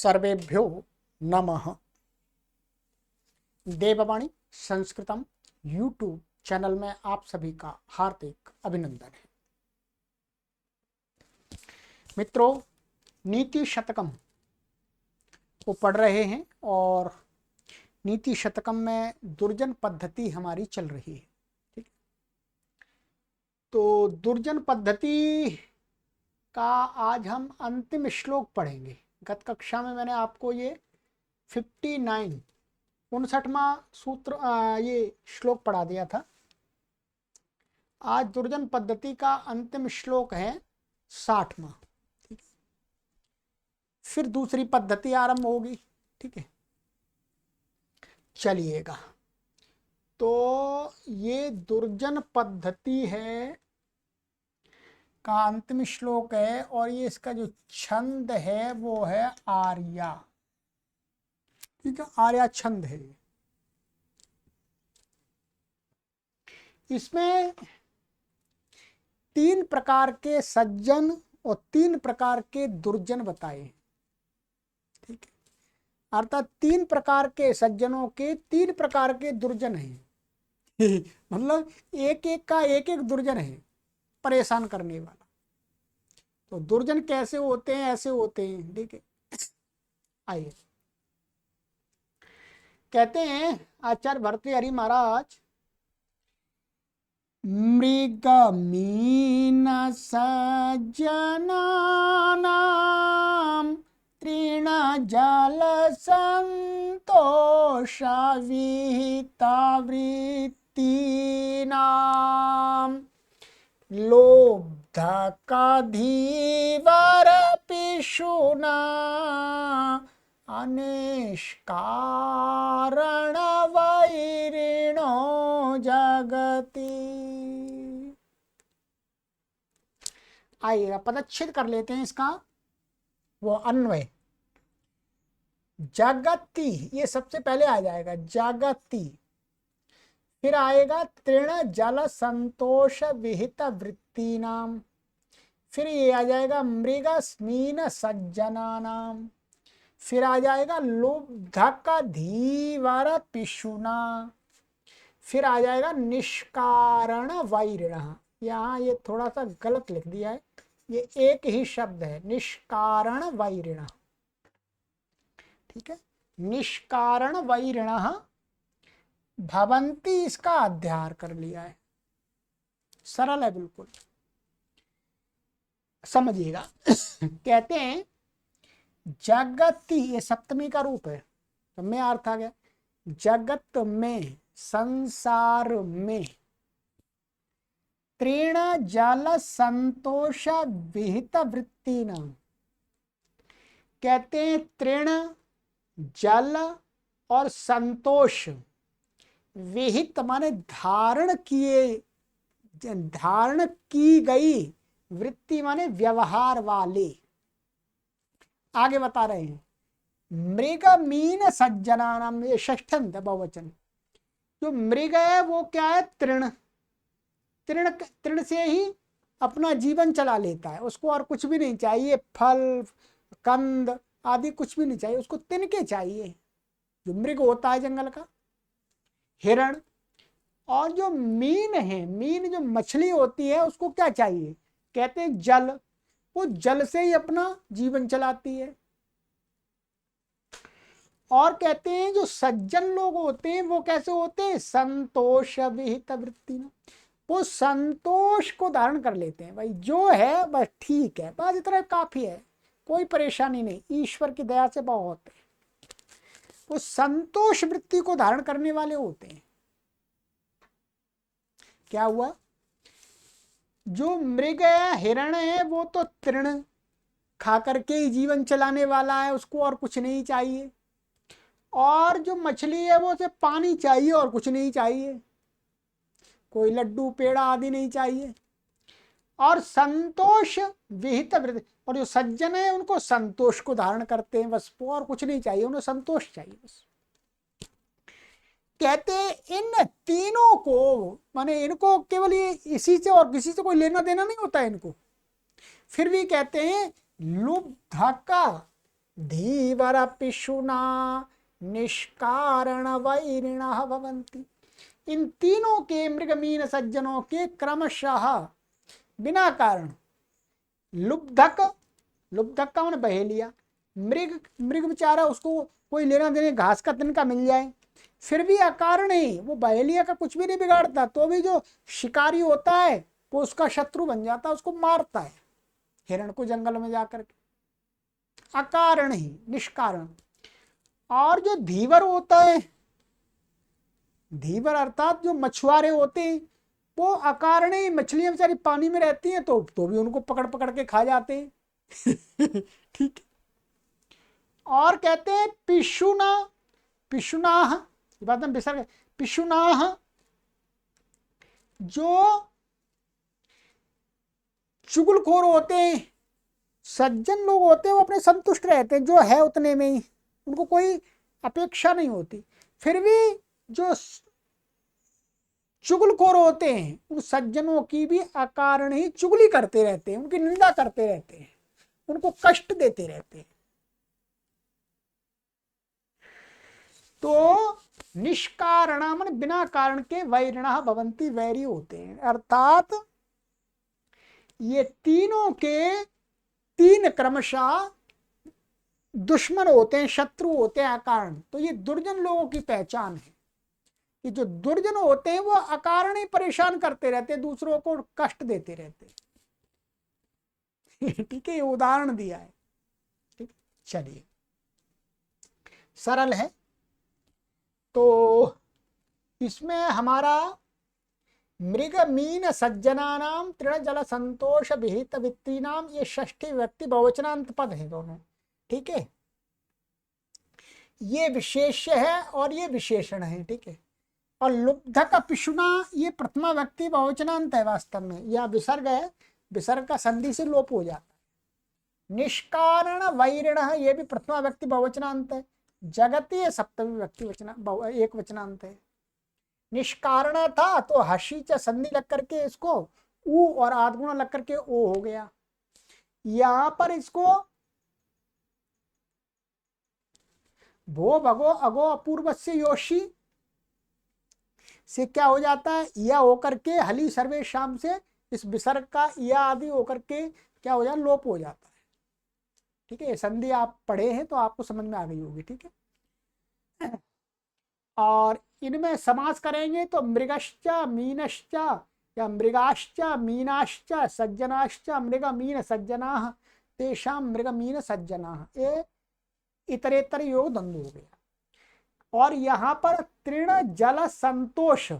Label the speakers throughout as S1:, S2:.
S1: सर्वेभ्यो नमः। देववाणी संस्कृतम YouTube channel में आप सभी का हार्दिक अभिनंदन है। मित्रों, नीति शतकम को पढ़ रहे हैं और नीति शतकम में दुर्जन पद्धति हमारी चल रही है। ठीक, तो दुर्जन पद्धति का आज हम अंतिम श्लोक पढ़ेंगे। गत कक्षा में मैंने आपको ये 59वां सूत्र ये श्लोक पढ़ा दिया था। आज दुर्जन पद्धति का अंतिम श्लोक है 60वां। ठीक, फिर दूसरी पद्धति आरंभ होगी। ठीक है, चलिएगा। तो ये दुर्जन पद्धति है का अंतिम श्लोक है और ये इसका जो छंद है वो है आर्या। ठीक है, आर्या छंद है। इसमें 3 प्रकार के सज्जन और 3 प्रकार के दुर्जन बताए। ठीक है, अर्थात 3 प्रकार के सज्जनों के 3 प्रकार के दुर्जन हैं। मतलब एक एक का एक एक दुर्जन है परेशान करने वाला। तो दुर्जन कैसे होते हैं, ऐसे होते हैं। ठीक है, आइए कहते हैं आचार्य भर्तृहरि महाराज, मृग मीन सज्जनानां तृण जल संतोष विहिता वृत्तीनां लोब्धकधीवर पिशुना अनिष्कारण वैरिणो जगति। आइए पदच्छेद कर लेते हैं इसका वो अन्वय। जगति ये सबसे पहले आ जाएगा, जगति। फिर आएगा तृण जल संतोष विहित वृत्ति नाम। फिर ये आ जाएगा मृग स्मीन सज्जना नाम। फिर आ जाएगा लुब्धक धीवर पिशुना। फिर आ जाएगा निष्कारण वैरिण। यहाँ ये थोड़ा सा गलत लिख दिया है, ये एक ही शब्द है, निष्कारण वैरिण। ठीक है, निष्कारण वैरिण भवंती, इसका अध्यार कर लिया है। सरल है बिल्कुल, समझिएगा। कहते हैं जगति, ये सप्तमी का रूप है तो में अर्थ आ गया। जगत में, संसार में तृण जल संतोष विहित वृत्ति नाम। कहते हैं तृण जल और संतोष, विहित माने धारण किए, धारण की गई, वृत्ति माने व्यवहार वाले। आगे बता रहे हैं मृग मीन सज्जना नाम। ये षष्ठंत बहुवचन। जो मृग है वो क्या है, तृण। तृण से ही अपना जीवन चला लेता है, उसको और कुछ भी नहीं चाहिए, फल कंद आदि कुछ भी नहीं चाहिए, उसको तिनके चाहिए। जो मृग होता है जंगल का, हिरण। और जो मीन है, मीन जो मछली होती है, उसको क्या चाहिए, कहते हैं जल। वो जल से ही अपना जीवन चलाती है। और कहते हैं जो सज्जन लोग होते हैं वो कैसे होते हैं, संतोष विहित वृत्ति। वो संतोष को धारण कर लेते हैं, भाई जो है बस ठीक है, बस इतना काफी है, कोई परेशानी नहीं, ईश्वर की दया से बहुत है। वो संतोष वृत्ति को धारण करने वाले होते हैं। क्या हुआ, जो मृग है, हिरण है, वो तो तृण खा करके ही जीवन चलाने वाला है, उसको और कुछ नहीं चाहिए। और जो मछली है वो सिर्फ पानी चाहिए और कुछ नहीं चाहिए, कोई लड्डू पेड़ा आदि नहीं चाहिए। और संतोष विहित वृत्ति, और जो सज्जन है उनको संतोष को धारण करते हैं, बस वो और कुछ नहीं चाहिए, उन्हें संतोष चाहिए बस। कहते इन तीनों को, माने इनको केवल ये इसी से और किसी से कोई लेना देना नहीं होता है इनको। फिर भी कहते हैं लुब्धका धीवर पिशुना निष्कारण वैरिणः भवन्ति। इन तीनों के मृगमीन सज्जनों के क्रमशः बिना कारण लुब्धक, लुब्धक का मन बहेलिया, मृग, मृग बेचारा उसको कोई लेना देने घास का तिनका मिल जाए फिर भी अकारण ही वो बहेलिया का कुछ भी नहीं बिगाड़ता, तो भी जो शिकारी होता है वो उसका शत्रु बन जाता है, उसको मारता है हिरण को जंगल में जाकर के, अकारण ही, निष्कारण। और जो धीवर होता है, धीवर अर्थात जो मछुआरे होते हैं वो अकारण ही, मछलियां बेचारी पानी में रहती हैं तो भी उनको पकड़ पकड़ के खा जाते हैं ठीक है। और कहते हैं पिशुना, पिशुनाह, ये बात हम बिसर गए, पिशुनाह जो चुगलखोर होते हैं, सज्जन लोग होते हैं वो अपने संतुष्ट रहते हैं, जो है उतने में ही, उनको कोई अपेक्षा नहीं होती। फिर भी जो चुगलखोर होते हैं उन सज्जनों की भी अकारण ही चुगली करते रहते हैं, उनकी निंदा करते रहते हैं, उनको कष्ट देते रहते हैं। तो निष्कारण मन बिना कारण के वैरिणः भवन्ति, वैरी होते हैं, अर्थात ये तीनों के तीन क्रमशः दुश्मन होते हैं, शत्रु होते हैं अकारण। तो ये दुर्जन लोगों की पहचान है कि जो दुर्जन होते हैं वो अकारण ही परेशान करते रहते हैं, दूसरों को कष्ट देते रहते हैं ठीक है, ये उदाहरण दिया है। ठीक, चलिए सरल है। तो इसमें हमारा मृग मीन सज्जनानाम तृण जल संतोष विहित वित्तीनाम, ये षष्ठी व्यक्ति बहुवचनांत पद है दोनों। ठीक है, ये विशेष्य है और ये विशेषण है। ठीक है, और लुब्धक पिशुना ये प्रथमा व्यक्ति बहुवचनांत है वास्तव में, यह विसर्ग है, विसर्ग का संधि से लोप हो जाता है। निष्कारण वैरिण ये भी प्रथमा व्यक्ति बहुवचनांत है। जगती सप्तमी व्यक्ति वचना एक वचनांत है। निष्कारण था तो हसी च संधि लग करके इसको उ और आदगुण लग करके ओ हो गया। यहां पर इसको भो भगो अगो अपूर्व से योशी से क्या हो जाता है, या होकर के हली सर्वे शाम से इस विसर्ग का या आदि होकर के क्या हो जाता है, लोप हो जाता है। ठीक है, संधि आप पढ़े हैं तो आपको समझ में आ गई होगी। ठीक है, और इनमें समास करेंगे तो मृगश्च मीनश्च या मृगाश्च मीनाश्च सज्जनाश्च मृग मीन सज्जना तेषां मृग मीन सज्जना, ये इतरेतर योग द्वंद्व हो गया। और यहां पर तृण जल संतोष,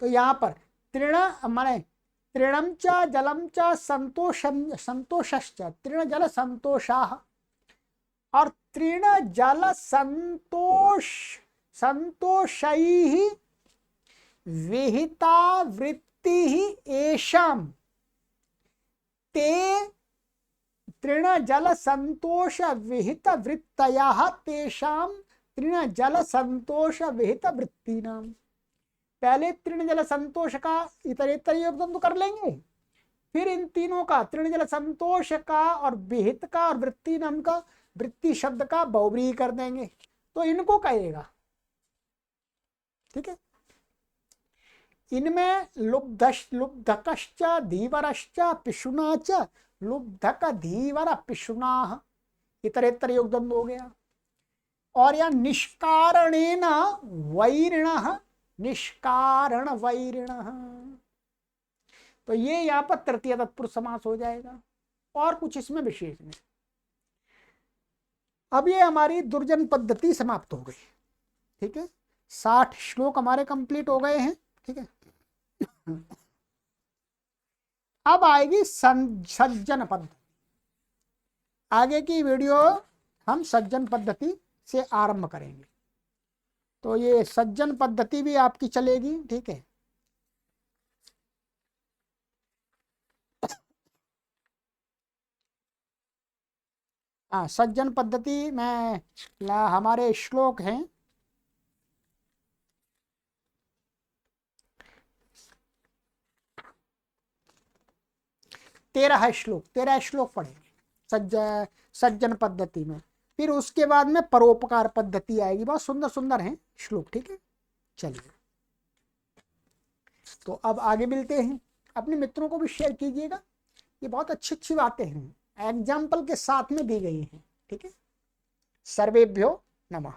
S1: तो यहां पर तृण माने तृणम च जलम च संतोषं संतोषश्च तृण जल संतोषाः, और तृण जल संतोष संतोषैः विहिता वृत्तिः एषां ते तृण जल संतोष विहित वृत्तयः तेषां तृण जल संतोष विहित वृत्तीनां। पहले तृण जल संतोष का इतरेतर योगदान तो कर लेंगे, फिर इन तीनों का तृण जल संतोष का और विहित का और वृत्ति नाम का वृत्ति शब्द का बहुव्रीहि कर देंगे, तो इनको कहेगा। ठीक है, इनमें लुब्धकश्च धीवरश्च पिशुना च लुब्धक धीवर पिशुना इतरेतर योगदान हो गया। और यह निष्कारणेन वैरिणः, निष्कारण वैरिणः, तो ये यहाँ पर तृतीय तत्पुरुष समास हो जाएगा, और कुछ इसमें विशेष नहीं। अब ये हमारी दुर्जन पद्धति समाप्त हो गई। ठीक है, 60 श्लोक हमारे कंप्लीट हो गए हैं। ठीक है, अब आएगी सज्जन पद्धति। आगे की वीडियो हम सज्जन पद्धति से आरंभ करेंगे, तो ये सज्जन पद्धति भी आपकी चलेगी। ठीक है, हाँ, सज्जन पद्धति में हमारे श्लोक हैं 13 श्लोक, 13 श्लोक पढ़ेंगे। सज्ज सज्जन पद्धति में। फिर उसके बाद में परोपकार पद्धति आएगी। बहुत सुंदर सुंदर हैं श्लोक, ठीक है। चलिए, तो अब आगे मिलते हैं। अपने मित्रों को भी शेयर कीजिएगा, ये बहुत अच्छी अच्छी बातें हैं, एग्जाम्पल के साथ में दी गई हैं, ठीक है। सर्वेभ्यो नमः।